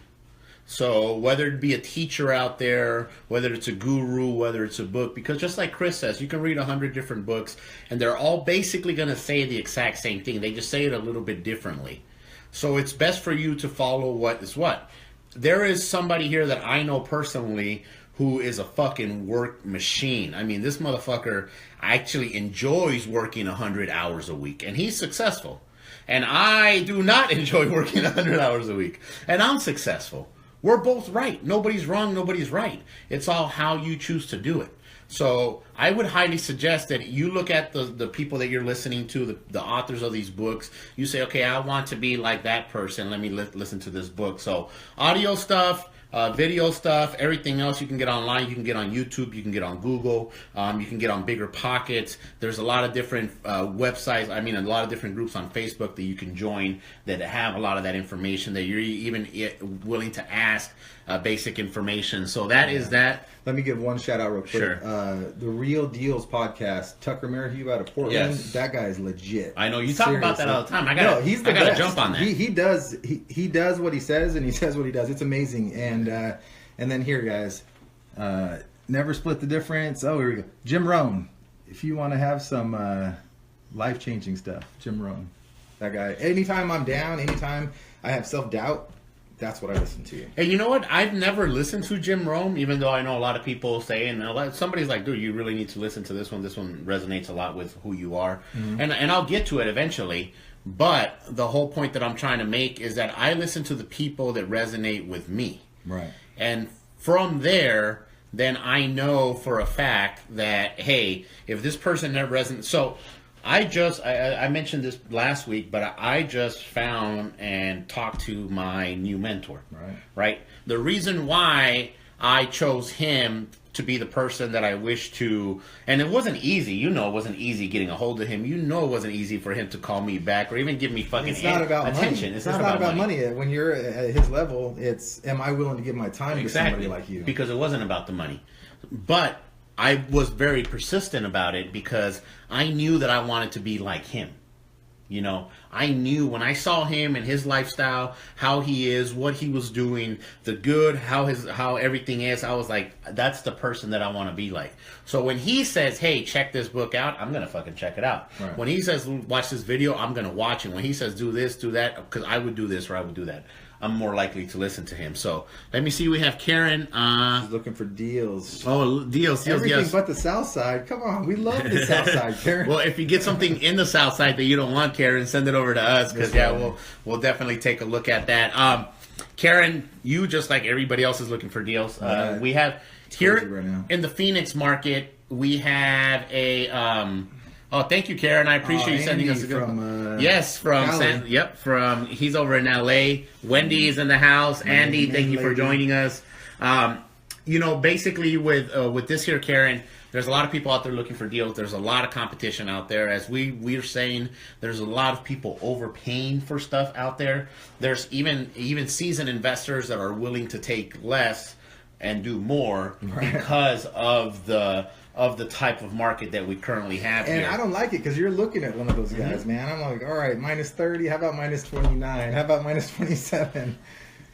So whether it be a teacher out there, whether it's a guru, whether it's a book, because just like Kris says, you can read 100 different books and they're all basically going to say the exact same thing. They just say it a little bit differently. So it's best for you to follow what is what. There is somebody here that I know personally who is a fucking work machine. I mean, this motherfucker actually enjoys working 100 hours a week, and he's successful. And I do not enjoy working 100 hours a week. And I'm successful. We're both right. Nobody's wrong. Nobody's right. It's all how you choose to do it. So I would highly suggest that you look at the people that you're listening to, the authors of these books. You say, okay, I want to be like that person. Let me listen to this book. So audio stuff, video stuff, everything else you can get online. You can get on YouTube. You can get on Google. You can get on Bigger Pockets. There's a lot of different websites. I mean, a lot of different groups on Facebook that you can join that have a lot of that information that you're even willing to ask basic information. So that is that. Let me give one shout out real quick. Sure. The Real Deals podcast. Tucker Merrihew out of Portland. Yes. That guy is legit. I know you talk about that all the time. I he's the gotta best. jump on that. He does what he says, and he says what he does. It's amazing. And then here, guys, never split the difference. Oh, here we go. Jim Rohn. If you want to have some life changing stuff, Jim Rohn. That guy. Anytime I'm down, anytime I have self doubt, that's what I listen to. Hey, you know what? I've never listened to Jim Rohn, even though I know a lot of people say, and somebody's like, dude, you really need to listen to this one. This one resonates a lot with who you are. Mm-hmm. And I'll get to it eventually. But the whole point that I'm trying to make is that I listen to the people that resonate with me. Right. And from there, then I know for a fact that, hey, if this person never resonates... So I mentioned this last week, but I just found and talked to my new mentor. Right? The reason why I chose him to be the person that I wish to, and it wasn't easy. It wasn't easy getting a hold of him. It wasn't easy for him to call me back or even give me fucking It's not about attention. Money. It's not about money. When you're at his level, it's am I willing to give my time to somebody like you? Because it wasn't about the money. But I was very persistent about it because I knew that I wanted to be like him. I knew when I saw him and his lifestyle, how he is, what he was doing, the good, how everything is, I was like, that's the person that I want to be like. So when he says, hey, check this book out, I'm going to fucking check it out. Right. When he says, watch this video, I'm going to watch it. When he says, do this, do that, because I would do this or I would do that, I'm more likely to listen to him. So let me see. We have Karen. She's looking for deals. Oh, deals. Everything but the South Side. Come on, we love the South Side, Karen. Well, if you get something in the South Side that you don't want, Karen, send it over to us because we'll definitely take a look at that. Karen, you just like everybody else is looking for deals. We have here right in the Phoenix market. We have a. Oh, thank you, Karen. I appreciate you sending us a good one. Yes, from he's over in LA. Wendy is in the house. Andy, thank you for joining us. Basically with this here, Karen, there's a lot of people out there looking for deals. There's a lot of competition out there. As we're saying, there's a lot of people overpaying for stuff out there. There's even seasoned investors that are willing to take less and do more because of the type of market that we currently have and here. I don't like it because you're looking at one of those guys, man. I'm like, all right, minus 30. How about minus 29? How about minus 27?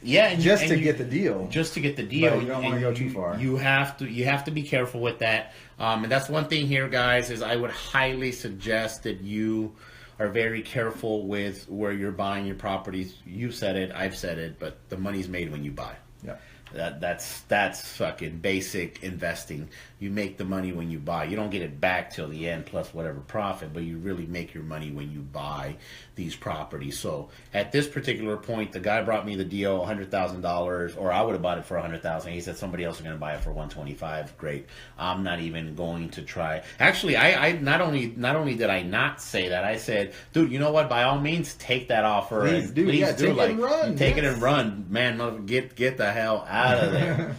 Yeah, just to get the deal. Just to get the deal. But you don't want to go too far. You have to be careful with that. And that's one thing here, guys, is I would highly suggest that you are very careful with where you're buying your properties. You've said it, I've said it, but the money's made when you buy. Yeah. That's fucking basic investing. You make the money when you buy. You don't get it back till the end plus whatever profit, but you really make your money when you buy these properties. So at this particular point, the guy brought me the deal, $100,000, or I would have bought it for $100,000. He said somebody else is going to buy it for $125,000. Great. I'm not even going to try. Actually, I not only did I not say that, I said, dude, you know what? By all means, take that offer. Please do. Yeah, take it and run. Take it and run, man. Get the hell out of there.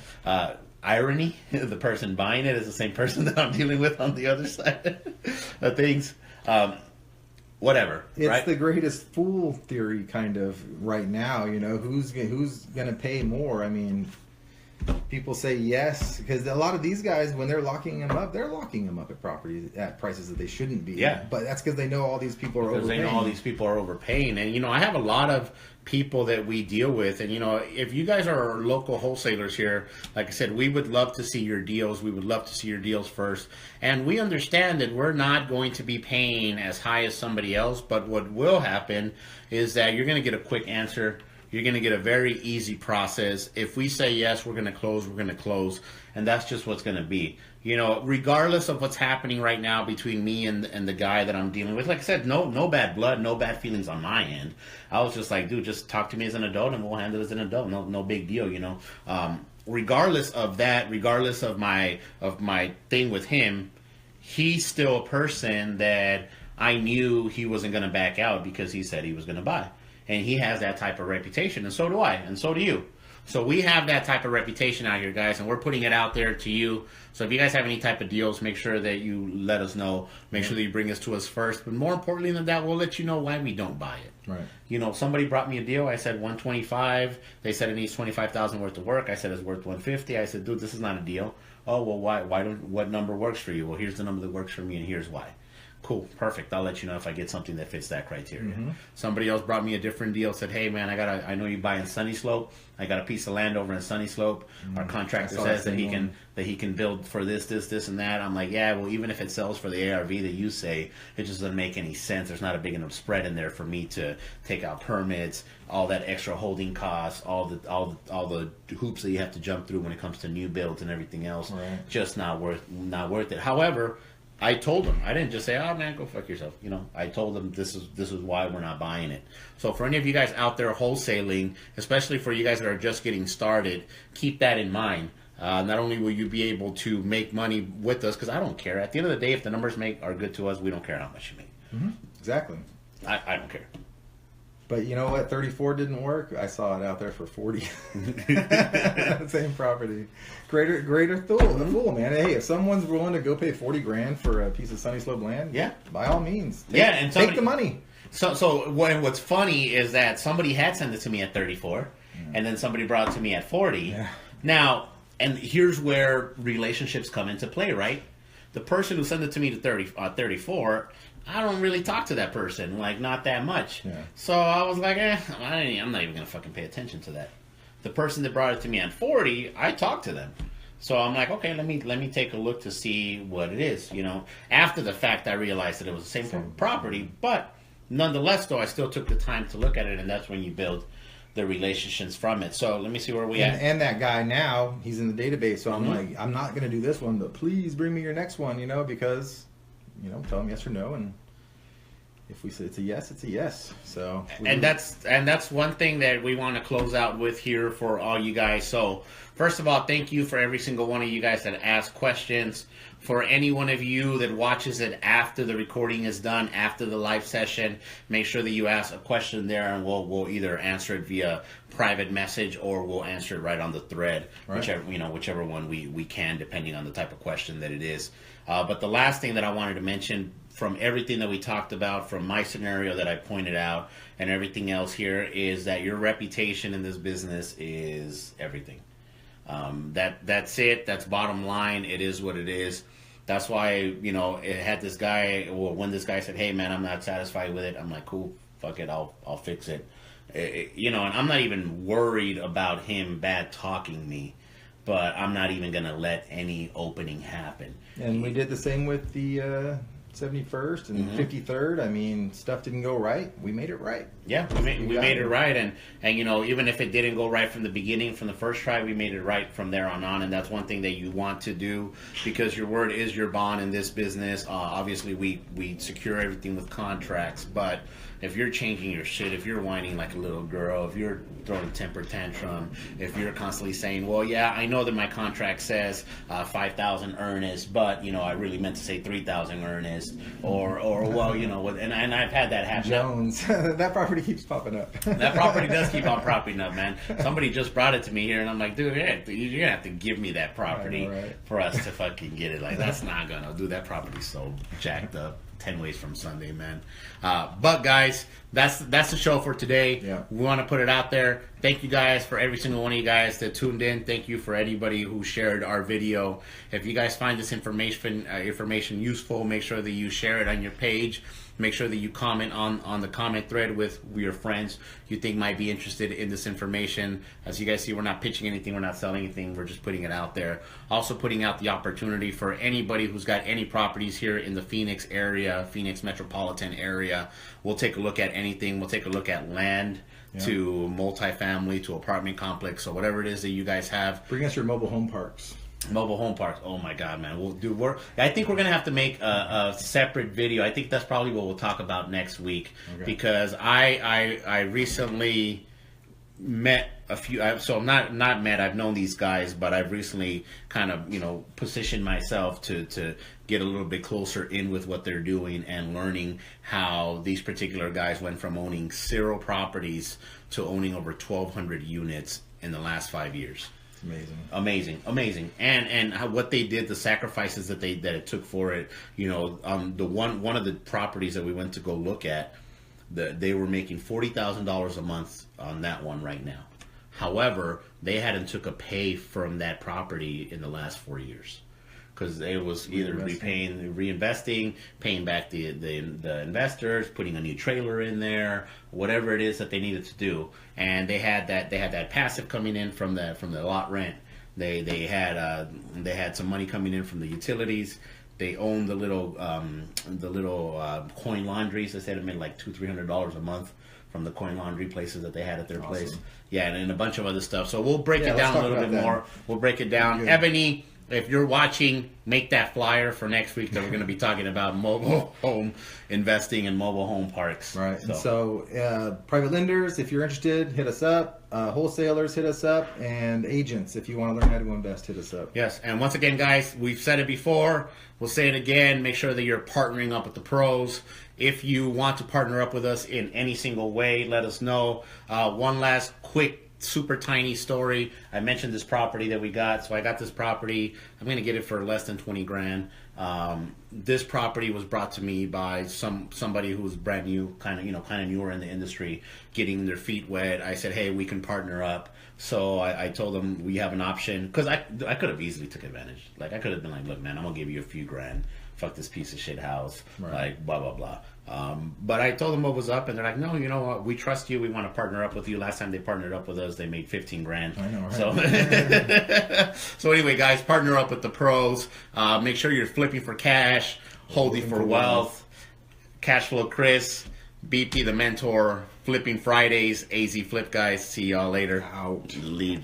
Irony, the person buying it is the same person that I'm dealing with on the other side of things. Whatever. It's right? the greatest fool theory kind of right now. You know, who's going to pay more? I mean, people say yes because a lot of these guys, when they're locking them up, at properties at prices that they shouldn't be. Yeah. But that's because they know all these people are overpaying. Because they know all these people are overpaying. And, I have a lot of people that we deal with. And, if you guys are local wholesalers here, like I said, we would love to see your deals. We would love to see your deals first. And we understand that we're not going to be paying as high as somebody else. But what will happen is that you're going to get a quick answer. You're going to get a very easy process. If we say yes, we're going to close, we're going to close. And that's just what's going to be. Regardless of what's happening right now between me and the guy that I'm dealing with, like I said, no bad blood, no bad feelings on my end. I was just like, dude, just talk to me as an adult and we'll handle it as an adult. No big deal, regardless of that, regardless of my thing with him, he's still a person that I knew he wasn't going to back out because he said he was going to buy. And he has that type of reputation, and so do I, and so do you. So we have that type of reputation out here, guys, and we're putting it out there to you. So if you guys have any type of deals, make sure that you let us know. Make sure that you bring us to us first. But more importantly than that, we'll let you know why we don't buy it. Right. Somebody brought me a deal. I said $125. They said it needs $25,000 worth of work. I said it's worth $150. I said, dude, this is not a deal. Oh, well, why? What number works for you? Well, here's the number that works for me, and here's why. Cool, perfect. I'll let you know if I get something that fits that criteria. Mm-hmm. Somebody else brought me a different deal. Said, "Hey, man, I know you buy in Sunny Slope. I got a piece of land over in Sunny Slope. Our contractor says that he can build for this, and that." I'm like, "Yeah, well, even if it sells for the ARV that you say, it just doesn't make any sense. There's not a big enough spread in there for me to take out permits, all that extra holding costs, all the hoops that you have to jump through when it comes to new builds and everything else. Right. Just not worth it." However, I told them. I didn't just say, "Oh man, go fuck yourself." I told them this is why we're not buying it. So for any of you guys out there wholesaling, especially for you guys that are just getting started, keep that in mind. Not only will you be able to make money with us, because I don't care. At the end of the day, if the numbers are good to us, we don't care how much you make. Mm-hmm. Exactly. I don't care. But you know what? 34 didn't work. I saw it out there for 40. Same property. Greater fool, man. Hey, if someone's willing to go pay $40,000 for a piece of Sunny Slope land, yeah, by all means, take the money. So what's funny is that somebody had sent it to me at 34, and then somebody brought it to me at 40. Yeah. Now, and here's where relationships come into play, right? The person who sent it to me to 34. I don't really talk to that person, like not that much. Yeah. So I was like, I'm not even gonna fucking pay attention to that. The person that brought it to me at 40, I talked to them. So I'm like, okay, let me take a look to see what it is. After the fact, I realized that it was the same property, but nonetheless, though, I still took the time to look at it, and that's when you build the relationships from it. So let me see where we at. And that guy now, he's in the database. So I'm like, I'm not gonna do this one, but please bring me your next one. Because. Tell them yes or no, and if we say it's a yes, it's a yes. So that's one thing that we want to close out with here for all you guys. So first of all, thank you for every single one of you guys that ask questions. For any one of you that watches it after the recording is done, after the live session, make sure that you ask a question there, and we'll either answer it via private message or we'll answer it right on the thread, right. whichever one we can, depending on the type of question that it is. But the last thing that I wanted to mention, from everything that we talked about, from my scenario that I pointed out, and everything else here, is that your reputation in this business is everything. That's it. That's bottom line. It is what it is. That's why, it had this guy, or when this guy said, "Hey man, I'm not satisfied with it," I'm like, cool, fuck it, I'll fix it. And I'm not even worried about him bad talking me, but I'm not even going to let any opening happen. And we did the same with the 71st and 53rd. I mean, stuff didn't go right. We made it right. Yeah, we made it right, and you know, even if it didn't go right from the beginning, from the first try, we made it right from there on, and that's one thing that you want to do, because your word is your bond in this business. Obviously, we secure everything with contracts, but if you're changing your shit, if you're whining like a little girl, if you're throwing a temper tantrum, if you're constantly saying, well, yeah, I know that my contract says 5,000 earnest, but, you know, I really meant to say 3,000 earnest, or well, you know, and I've had that happen. Jones, that property keeps popping up. That property does keep on propping up, man. Somebody just brought it to me here, and I'm like, dude, you're gonna have to give me that property I know, right? for us to fucking get it. Like, that's not gonna do. That property's so jacked up. 10 ways from Sunday, man. But guys, that's the show for today. Yeah. We want to put it out there. Thank you guys for every single one of you guys that tuned in. Thank you for anybody who shared our video. If you guys find this information useful, make sure that you share it on your page. Make sure that you comment on the comment thread with your friends you think might be interested in this information. As you guys see, we're not pitching anything, we're not selling anything, we're just putting it out there. Also putting out the opportunity for anybody who's got any properties here in the Phoenix area, Phoenix metropolitan area. We'll take a look at anything. We'll take a look at land, to multifamily, to apartment complex, so whatever it is that you guys have. Bring us your mobile home parks. Mobile home parks. Oh my God, man! I think we're gonna have to make a separate video. I think that's probably what we'll talk about next week, because I recently met a few. So I'm not met. I've known these guys, but I've recently kind of, you know, positioned myself to get a little bit closer in with what they're doing and learning how these particular guys went from owning 0 properties to owning over 1,200 units in the last 5 years. Amazing. And how, what they did, the sacrifices that it took for it. You know, the one of the properties that we went to go look at, they were making $40,000 a month on that one right now. However, they hadn't took a pay from that property in the last 4 years, because it was either reinvesting, paying back the investors, putting a new trailer in there, whatever it is that they needed to do. And they had that passive coming in from the lot rent. They had some money coming in from the utilities. They owned the little coin laundries. They said it made like $200-300 a month from the coin laundry places that they had at their place. Yeah, and a bunch of other stuff. So we'll break it down a little bit more. We'll break it down. Good. Ebony, if you're watching, make that flyer for next week that we're going to be talking about mobile home investing and mobile home parks. Right. So private lenders, if you're interested, hit us up. Wholesalers, hit us up. And agents, if you want to learn how to invest, hit us up. Yes. And once again, guys, we've said it before. We'll say it again. Make sure that you're partnering up with the pros. If you want to partner up with us in any single way, let us know. One last quick super tiny story. I mentioned this property that we got. So I got this property. I'm going to get it for less than 20 grand. This property was brought to me by somebody who was brand new, kind of newer in the industry, getting their feet wet. I said, hey, we can partner up. So I told them we have an option, because I could have easily took advantage. Like, I could have been like, look, man, I'm gonna give you a few grand. Fuck this piece of shit house. Right. Like, blah, blah, blah. But I told them what was up, and they're like, no, you know what? We trust you. We want to partner up with you. Last time they partnered up with us, they made 15 grand. I know, right? So anyway, guys, partner up with the pros. Make sure you're flipping for cash, holding for wealth. CashFlow Kris, BP the mentor, Flipping Fridays, AZ Flip guys. See y'all later. Out. Leader.